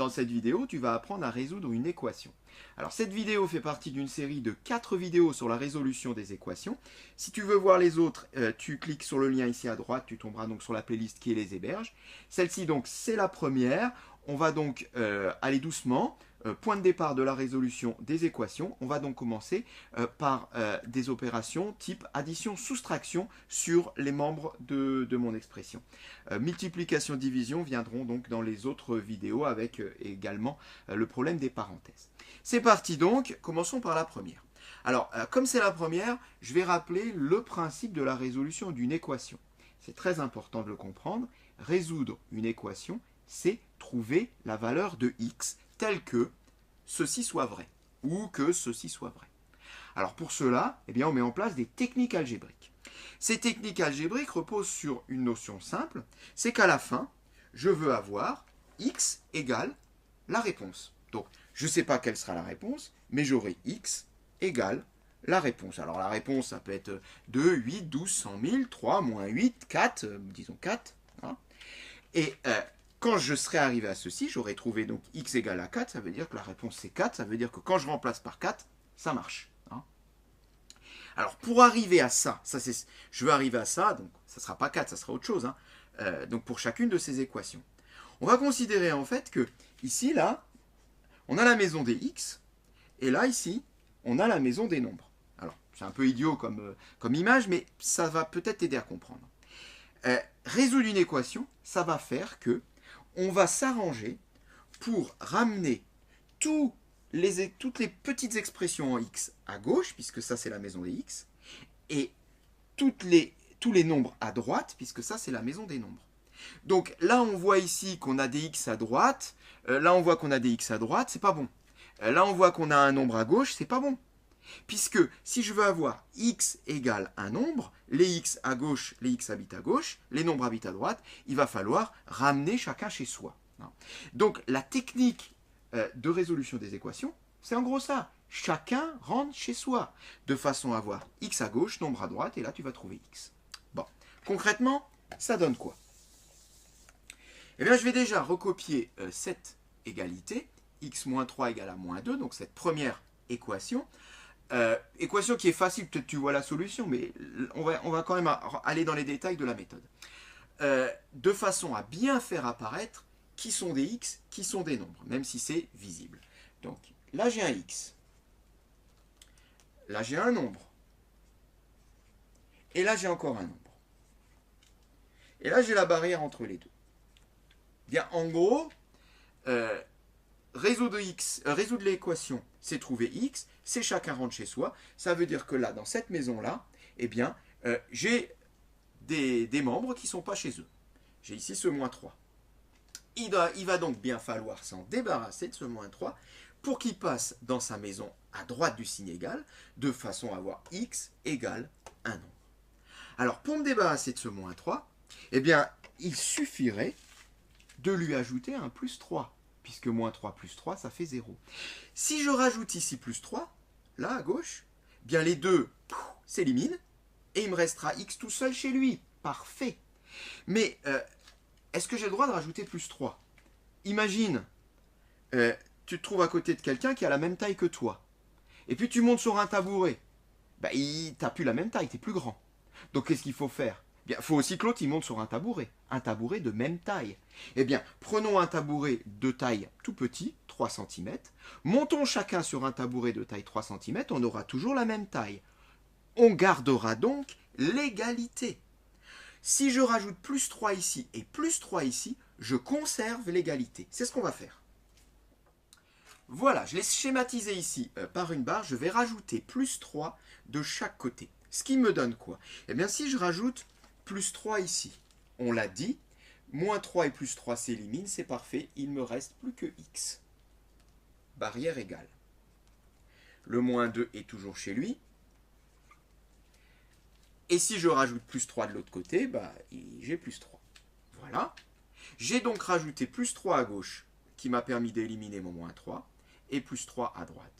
dans cette vidéo, tu vas apprendre à résoudre une équation. Alors cette vidéo fait partie d'une série de 4 vidéos sur la résolution des équations. Si tu veux voir les autres, tu cliques sur le lien ici à droite, tu tomberas donc sur la playlist qui les héberge. Celle-ci donc c'est la première. On va donc aller doucement. Point de départ de la résolution des équations. On va donc commencer par des opérations type addition-soustraction sur les membres de mon expression. Multiplication-division viendront donc dans les autres vidéos avec également le problème des parenthèses. C'est parti donc, commençons par la première. Alors, comme c'est la première, je vais rappeler le principe de la résolution d'une équation. C'est très important de le comprendre. Résoudre une équation, c'est trouver la valeur de x telle que ceci soit vrai, ou que ceci soit vrai. Alors pour cela, eh bien, on met en place des techniques algébriques. Ces techniques algébriques reposent sur une notion simple, c'est qu'à la fin, je veux avoir x égale la réponse. Donc, je ne sais pas quelle sera la réponse, mais j'aurai x égale la réponse. Alors la réponse, ça peut être 2, 8, 12, 100 000, 3, moins 8, 4, disons 4. Hein. Et quand je serai arrivé à ceci, j'aurai trouvé donc x égale à 4, ça veut dire que la réponse c'est 4, ça veut dire que quand je remplace par 4, ça marche. Hein. Alors pour arriver à ça, je veux arriver à ça, donc ça ne sera pas 4, ça sera autre chose. Hein. Donc pour chacune de ces équations. On va considérer en fait que ici, là, on a la maison des x, et là, ici, on a la maison des nombres. Alors c'est un peu idiot comme image, mais ça va peut-être t'aider à comprendre. Résoudre une équation, ça va faire que on va s'arranger pour ramener toutes les petites expressions en x à gauche, puisque ça c'est la maison des x, et tous les nombres à droite, puisque ça c'est la maison des nombres. Donc là on voit ici qu'on a des x à droite, là on voit qu'on a des x à droite, c'est pas bon. Là on voit qu'on a un nombre à gauche, c'est pas bon. Puisque si je veux avoir x égale un nombre, les x à gauche, les x habitent à gauche, les nombres habitent à droite, il va falloir ramener chacun chez soi. Donc la technique de résolution des équations, c'est en gros ça. Chacun rentre chez soi, de façon à avoir x à gauche, nombre à droite, et là tu vas trouver x. Bon, concrètement, ça donne quoi? Eh bien je vais déjà recopier cette égalité, x-3 égale à -2, donc cette première équation. Équation qui est facile, peut-être tu vois la solution, mais on va quand même aller dans les détails de la méthode. De façon à bien faire apparaître qui sont des x, qui sont des nombres, même si c'est visible. Donc là j'ai un x, là j'ai un nombre, et là j'ai encore un nombre. Et là j'ai la barrière entre les deux. Bien, en gros, résoudre l'équation, c'est trouver x, c'est chacun rentre chez soi. Ça veut dire que là, dans cette maison-là, eh bien, j'ai des membres qui ne sont pas chez eux. J'ai ici ce -3. Il va donc bien falloir s'en débarrasser de ce -3 pour qu'il passe dans sa maison à droite du signe égal, de façon à avoir x égale un nombre. Alors, pour me débarrasser de ce -3, eh bien, il suffirait de lui ajouter un +3. Puisque -3 plus 3, ça fait 0. Si je rajoute ici +3, là à gauche, bien les deux s'éliminent, et il me restera x tout seul chez lui. Parfait. Mais est-ce que j'ai le droit de rajouter +3? Imagine, tu te trouves à côté de quelqu'un qui a la même taille que toi, et puis tu montes sur un tabouret. Bah, tu n'as plus la même taille, tu es plus grand. Donc qu'est-ce qu'il faut faire? Il faut aussi que l'autre monte sur un tabouret de même taille. Eh bien, prenons un tabouret de taille tout petit, 3 cm, montons chacun sur un tabouret de taille 3 cm, on aura toujours la même taille. On gardera donc l'égalité. Si je rajoute +3 ici et +3 ici, je conserve l'égalité. C'est ce qu'on va faire. Voilà, je l'ai schématisé ici par une barre, je vais rajouter +3 de chaque côté. Ce qui me donne quoi? Eh bien, si je rajoute +3 ici, on l'a dit, -3 et +3 s'éliminent, c'est parfait, il me reste plus que x. Barrière égale. Le -2 est toujours chez lui. Et si je rajoute +3 de l'autre côté, bah, j'ai +3. Voilà. J'ai donc rajouté +3 à gauche, qui m'a permis d'éliminer mon -3, et +3 à droite.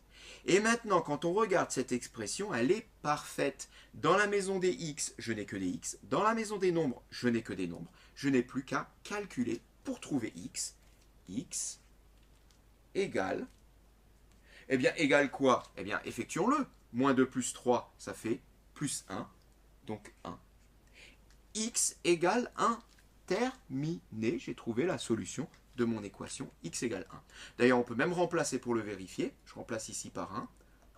Et maintenant, quand on regarde cette expression, elle est parfaite. Dans la maison des x, je n'ai que des x. Dans la maison des nombres, je n'ai que des nombres. Je n'ai plus qu'à calculer pour trouver x. x égale, eh bien, égale quoi? Eh bien, effectuons-le. Moins 2 plus 3, ça fait plus 1, donc 1. X égale 1. Terminé, j'ai trouvé la solution de mon équation x égale 1. D'ailleurs, on peut même remplacer pour le vérifier. Je remplace ici par 1.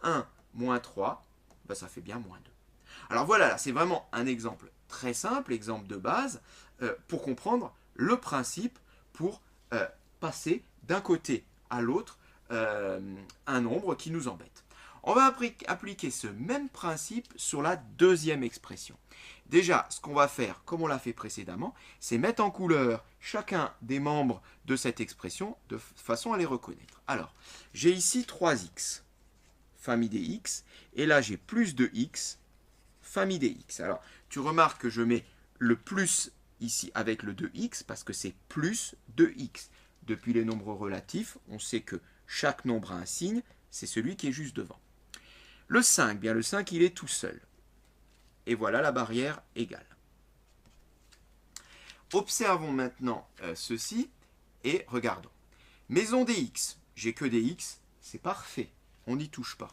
1 moins 3, ben ça fait bien moins 2. Alors voilà, là, c'est vraiment un exemple très simple, exemple de base, pour comprendre le principe pour passer d'un côté à l'autre un nombre qui nous embête. On va appliquer ce même principe sur la deuxième expression. Déjà, ce qu'on va faire, comme on l'a fait précédemment, c'est mettre en couleur chacun des membres de cette expression de façon à les reconnaître. Alors, j'ai ici 3x, famille des x, et là j'ai plus de x, famille des x. Alors, tu remarques que je mets le plus ici avec le 2x parce que c'est plus 2x. Depuis les nombres relatifs, on sait que chaque nombre a un signe, c'est celui qui est juste devant. Le 5, bien le 5, il est tout seul. Et voilà la barrière égale. Observons maintenant ceci et regardons. Maison des x, j'ai que des x, c'est parfait, on n'y touche pas.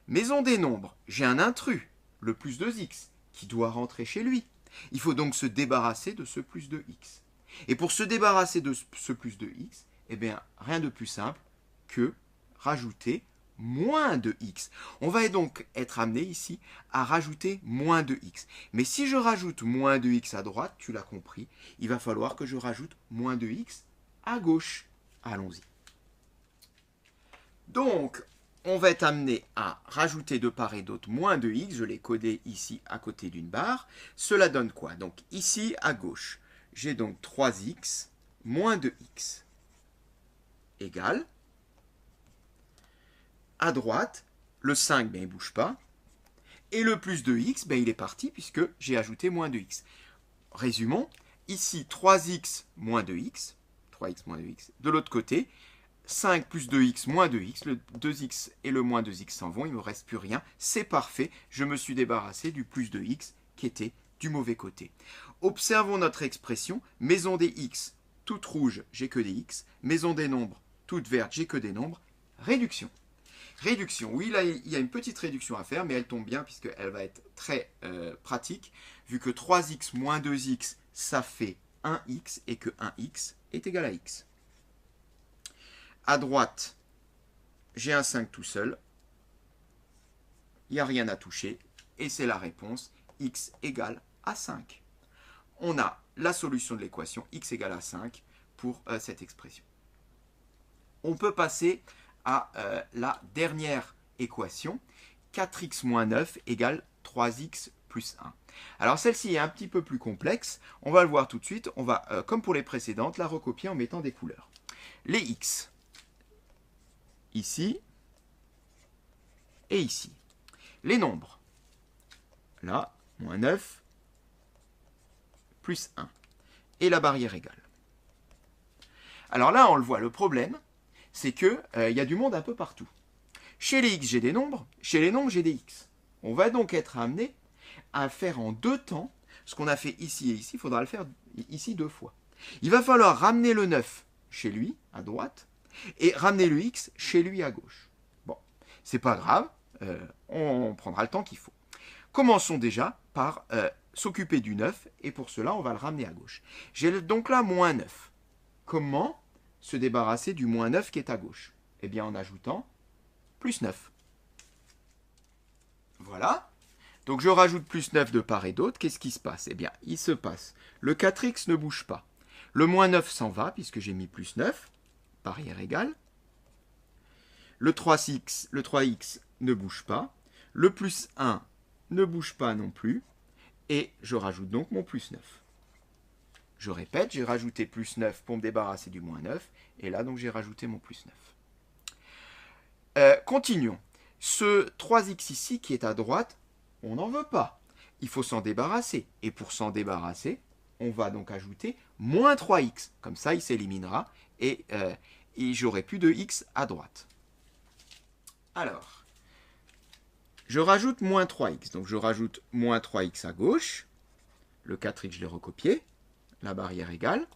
Maison des nombres, j'ai un intrus, le plus 2x, qui doit rentrer chez lui. Il faut donc se débarrasser de ce plus 2x. Et pour se débarrasser de ce plus 2x, eh bien, rien de plus simple que rajouter moins de x. On va donc être amené ici à rajouter moins de x. Mais si je rajoute moins de x à droite, tu l'as compris, il va falloir que je rajoute moins de x à gauche. Allons-y. Donc, on va être amené à rajouter de part et d'autre moins de x. Je l'ai codé ici à côté d'une barre. Cela donne quoi? Donc ici à gauche, j'ai donc 3x moins 2x égale. À droite, le 5, ben, il ne bouge pas. Et le plus de x, ben, il est parti puisque j'ai ajouté moins de x. Résumons, ici 3x moins 2x, 3x moins 2x. De l'autre côté, 5 plus 2x moins 2x, le 2x et le moins 2x s'en vont, il ne me reste plus rien. C'est parfait, je me suis débarrassé du plus de x qui était du mauvais côté. Observons notre expression, maison des x, toute rouge, j'ai que des x. Maison des nombres, toute verte, j'ai que des nombres. Réduction. Réduction, oui, là, il y a une petite réduction à faire, mais elle tombe bien puisqu'elle va être très pratique, vu que 3x moins 2x, ça fait 1x, et que 1x est égal à x. À droite, j'ai un 5 tout seul, il n'y a rien à toucher, et c'est la réponse, x égale à 5. On a la solution de l'équation, x égale à 5, pour cette expression. On peut passer à la dernière équation, 4x moins 9 égale 3x plus 1. Alors celle-ci est un petit peu plus complexe, on va le voir tout de suite, on va, comme pour les précédentes, la recopier en mettant des couleurs. Les x, ici et ici. Les nombres, là, moins 9, plus 1. Et la barrière égale. Alors là, on le voit, le problème, c'est qu'il y a du monde un peu partout. Chez les x, j'ai des nombres. Chez les nombres, j'ai des x. On va donc être amené à faire en deux temps ce qu'on a fait ici et ici. Il faudra le faire ici deux fois. Il va falloir ramener le 9 chez lui, à droite, et ramener le x chez lui, à gauche. Bon, c'est pas grave. On prendra le temps qu'il faut. Commençons déjà par s'occuper du 9, et pour cela, on va le ramener à gauche. J'ai donc là moins 9. Comment se débarrasser du moins 9 qui est à gauche? Eh bien, en ajoutant plus 9. Voilà. Donc, je rajoute plus 9 de part et d'autre. Qu'est-ce qui se passe? Eh bien, il se passe. Le 4x ne bouge pas. Le moins 9 s'en va, puisque j'ai mis plus 9. Barrière égale. Le 3x ne bouge pas. Le plus 1 ne bouge pas non plus. Et je rajoute donc mon plus 9. Je répète, j'ai rajouté plus 9 pour me débarrasser du moins 9. Et là, donc, j'ai rajouté mon plus 9. Continuons. Ce 3x ici qui est à droite, on n'en veut pas. Il faut s'en débarrasser. Et pour s'en débarrasser, on va donc ajouter moins 3x. Comme ça, il s'éliminera. Et j'aurai plus de x à droite. Alors, je rajoute moins 3x. Donc, je rajoute moins 3x à gauche. Le 4x, je l'ai recopié. La barrière égale.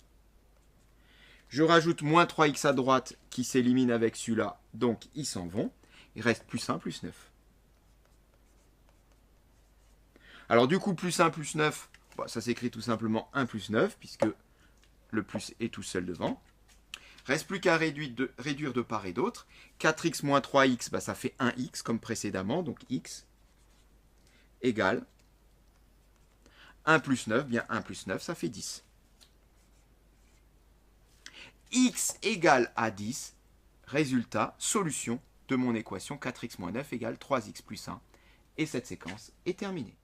Je rajoute moins 3x à droite qui s'élimine avec celui-là, donc ils s'en vont. Il reste plus 1, plus 9. Alors du coup, plus 1, plus 9, bon, ça s'écrit tout simplement 1 plus 9, puisque le plus est tout seul devant. Reste plus qu'à réduire de part et d'autre. 4x moins 3x, bah, ça fait 1x comme précédemment, donc x égale 1 plus 9, bien 1 plus 9, ça fait 10. X égale à 10, résultat, solution de mon équation 4x moins 9 égale 3x plus 1. Et cette séquence est terminée.